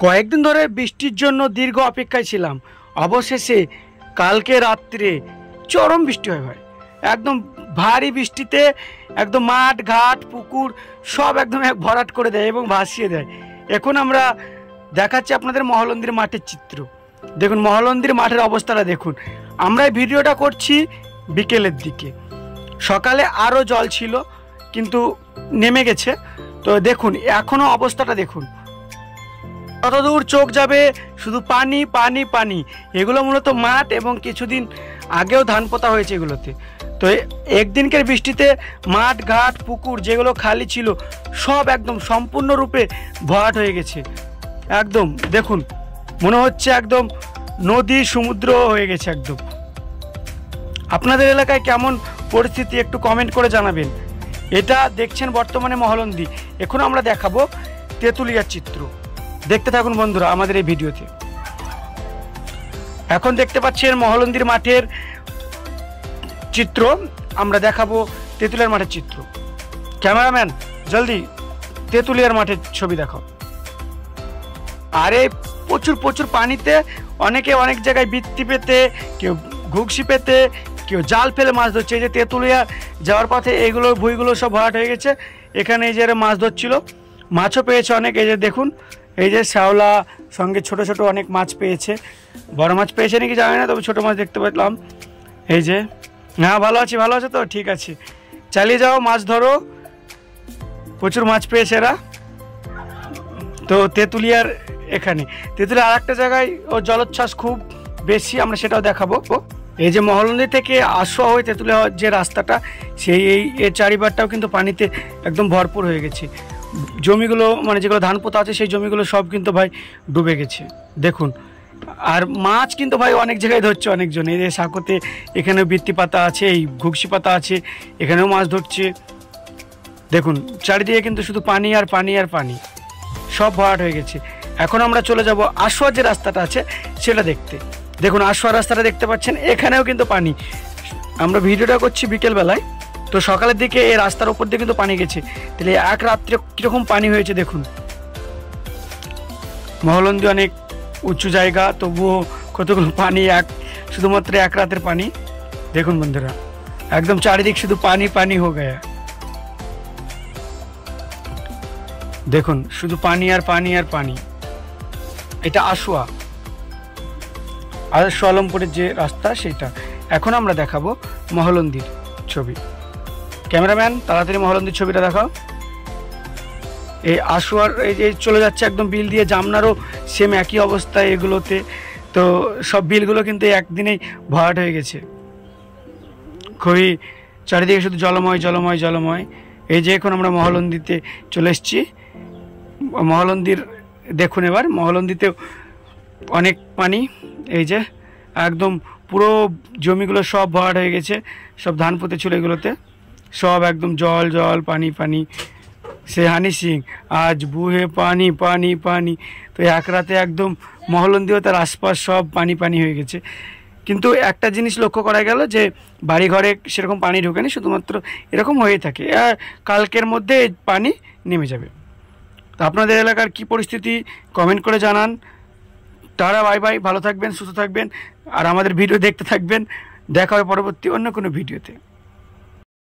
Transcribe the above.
কয়েকদিন ধরে বৃষ্টির জন্য দীর্ঘ অপেক্ষায় ছিলাম। অবশেষে কালকে রাত্রে চরম বৃষ্টি হয় ভাই, একদম ভারী বৃষ্টিতে একদম মাঠ ঘাট পুকুর সব একদম ভরাট করে দেয় এবং ভাসিয়ে দেয়। এখন আমরা দেখাচ্ছি আপনাদের মহলন্দির মাঠের চিত্র। দেখুন মহলন্দির মাঠের অবস্থাটা দেখুন। আমরা এই ভিডিওটা করছি বিকেলের দিকে, সকালে আরও জল ছিল কিন্তু নেমে গেছে। তো দেখুন এখনও অবস্থাটা দেখুন, কতদূর চোখ যাবে শুধু পানি পানি পানি। এগুলো মূলত মাঠ এবং কিছুদিন আগেও ধান পোতা হয়েছে এগুলোতে। তো একদিনকার বৃষ্টিতে মাঠ ঘাট পুকুর যেগুলো খালি ছিল সব একদম সম্পূর্ণরূপে ভরাট হয়ে গেছে। একদম দেখুন মনে হচ্ছে একদম নদী সমুদ্র হয়ে গেছে একদম। আপনাদের এলাকায় কেমন পরিস্থিতি একটু কমেন্ট করে জানাবেন। এটা দেখছেন বর্তমানে মহলন্দি। এখন আমরা দেখাবো তেঁতুলিয়ার চিত্র, দেখতে থাকুন বন্ধুরা আমাদের এই ভিডিওতে। এখন দেখতে পাচ্ছেন মহলন্দির মাঠের চিত্র, আমরা দেখাবো তেঁতুলিয়ার মাঠের চিত্র। ক্যামেরাম্যান জলদি তেঁতুলিয়ার মাঠের ছবি দেখাও। আরে প্রচুর প্রচুর পানিতে অনেকে অনেক জায়গায় বৃত্তি পেতে, কেউ ঘুগসি পেতে, কেউ জাল ফেলে মাছ ধরছে। এই যে তেঁতুলিয়া যাওয়ার পথে এইগুলো ভুঁইগুলো সব ভরাট হয়ে গেছে। এখানে এই যে মাছ ধরছিল, মাছও পেয়েছে অনেক। এই যে দেখুন এই যে শ্যাওলা সঙ্গে ছোট ছোট অনেক মাছ পেয়েছে। বড় মাছ পেয়েছে নাকি জানি না, তবে ছোট মাছ দেখতে পেলাম। এই যে হ্যাঁ ভালো আছি, ভালো আছে তো, ঠিক আছে চালিয়ে যাও মাছ ধরো। প্রচুর মাছ পেয়েছে এরা। তো তেঁতুলিয়ার এখানে তেঁতুলিয়ার আর একটা জায়গায় ও জলোচ্ছ্বাস খুব বেশি, আমরা সেটাও দেখাবো। এই যে মহলন্দি থেকে আসোয়া হয়ে তেঁতুলিয়া যে রাস্তাটা, সেই এর চারিপারটাও কিন্তু পানিতে একদম ভরপুর হয়ে গেছে। জমিগুলো মানে যেগুলো ধান পোতা আছে সেই জমিগুলো সব কিন্তু ভাই ডুবে গেছে দেখুন। আর মাছ কিন্তু ভাই অনেক জায়গায় ধরছে অনেকজন। এই যে সাঁকোতে এখানেও বৃত্তি পাতা আছে, এই ঘুগসি পাতা আছে, এখানেও মাছ ধরছে। দেখুন চারিদিকে কিন্তু শুধু পানি আর পানি আর পানি, সব ভরাট হয়ে গেছে। এখন আমরা চলে যাব আসোয়ার যে রাস্তাটা আছে সেটা দেখতে। দেখুন আসোয়ার রাস্তাটা দেখতে পাচ্ছেন, এখানেও কিন্তু পানি। আমরা ভিডিওটা করছি বিকেলবেলায়, তো সকালের দিকে এই রাস্তার উপর দিয়ে কিন্তু পানি গেছে। তাহলে এক রাত্রে কীরকম পানি হয়েছে দেখুন। মহলন্দি অনেক উঁচু জায়গা, তবুও কতগুলো পানি শুধুমাত্র এক রাতের পানি। দেখুন বন্ধুরা একদম চারিদিক শুধু পানি পানি হয়ে গেছে। দেখুন শুধু পানি আর পানি আর পানি। এটা আসোয়া আর আলমপুরের যে রাস্তা সেটা। এখন আমরা দেখাবো মহলন্দির ছবি। ক্যামেরাম্যান তাড়াতাড়ি মহলন্দির ছবিটা দেখাও। এই আসোয়ার এই যে চলে যাচ্ছে একদম বিল দিয়ে, জামনারও সেম একই অবস্থায় এগুলোতে। তো সব বিলগুলো কিন্তু একদিনেই ভরাট হয়ে গেছে, খুবই চারিদিকে শুধু জলময় জলময় জলময়। এই যে এখন আমরা মহলন্দিতে চলে এসেছি। মহলন্দির দেখুন এবার মহলন্দিতেও অনেক পানি। এই যে একদম পুরো জমিগুলো সব ভরাট হয়ে গেছে, সব ধান পুঁতে ছিল এগুলোতে, সব একদম জল জল পানি পানি। সে হানি সিং আজ বুহে পানি পানি পানি। তো এক রাতে একদম মহলন্দিও তার আশপাশ সব পানি পানি হয়ে গেছে। কিন্তু একটা জিনিস লক্ষ্য করা গেল যে বাড়ি ঘরে সেরকম পানি ঢোকেনি, শুধুমাত্র এরকম হয়ে থাকে। কালকের মধ্যে পানি নেমে যাবে। তো আপনাদের এলাকার কি পরিস্থিতি কমেন্ট করে জানান। টাটা বাই বাই, ভালো থাকবেন সুস্থ থাকবেন আর আমাদের ভিডিও দেখতে থাকবেন। দেখা হবে পরবর্তী অন্য কোনো ভিডিওতে।